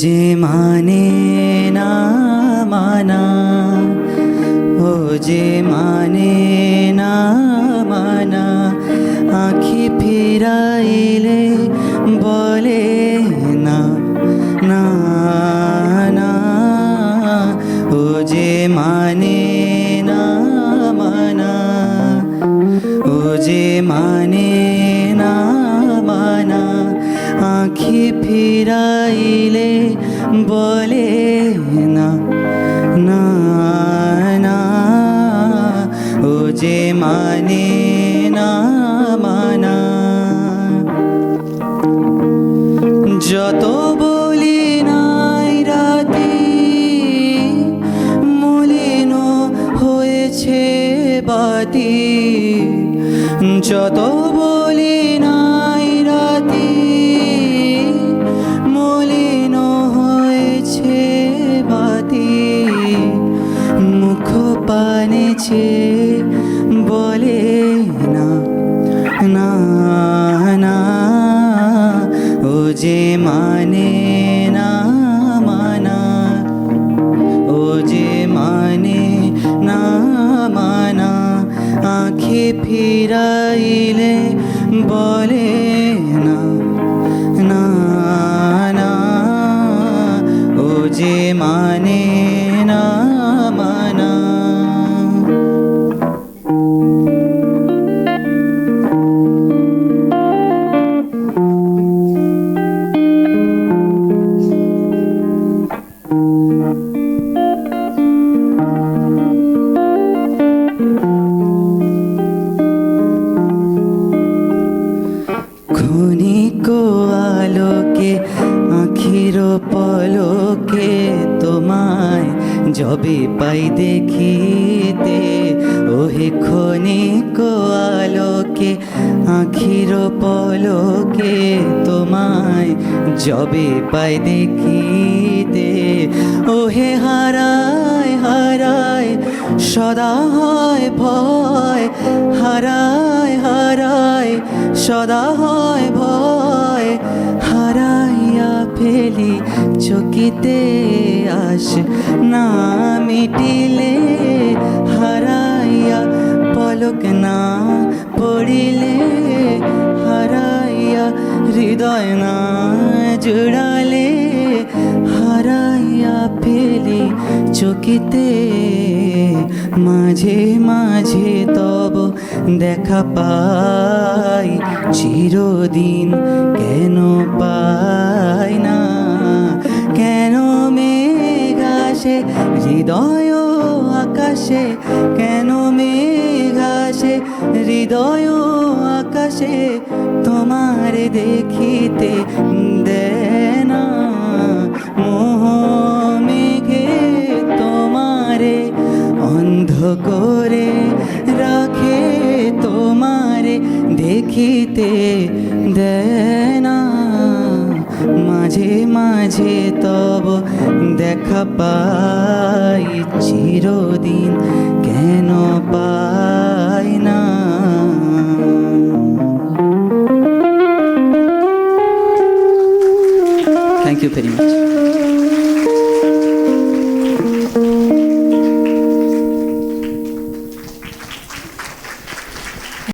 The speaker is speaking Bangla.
যে মানে না মানা, ও যে মানে না মানা, আঁখি ফিরাইলে বলে না না না। ও যে মানে না মানা, ও যে মানে না মানা, আঁখি ফিরাইলে বলে না না না। ও যে মানে না মানা, যত বলি নাই রাতে মলিন হয়েছে বাতি, যত বলি নাই রাতে মলিন হয়েছে বাতি, মুখ পানেছে বলে না না না। ও যে মানে না মানা, ও যে মানে না মানা, আঁখি ফিরাইলে বলে না না না। ও যে মানে না মানা। ক্ষণিক আলোকে আখির পলকে তোমায় যবে পাই দেখিতে, ওহে ক্ষণিক আলোকে আখির পলকে তোমায় যবে পাই দেখিতে, ওহে হারায় হারায় সদা হয় ভয়, হারায় হারায় সদা হয় ভয়, হারাইয়া ফেলি চকিতে আস না মিটিলে, হারাইয়া পলক না পড়িলে, হারাইয়া হৃদয় না জুড়ালে, হারাইয়া ফেলি চকিতে মাঝে মাঝে তব দেখা পাই, চিরদিন কেন পাই না, কেন মেঘ আসে হৃদয় আকাশে, কেন মেঘ আসে হৃদয় আকাশে, তোমার দেখিতে দেয় না মোহ মেঘে তোমারে অন্ধ করে রাখে, তোমারে দেখিতে দেয় না। মাঝে মাঝে তব দেখা পাই, চিরদিন কেন পাই না। Thank you very much.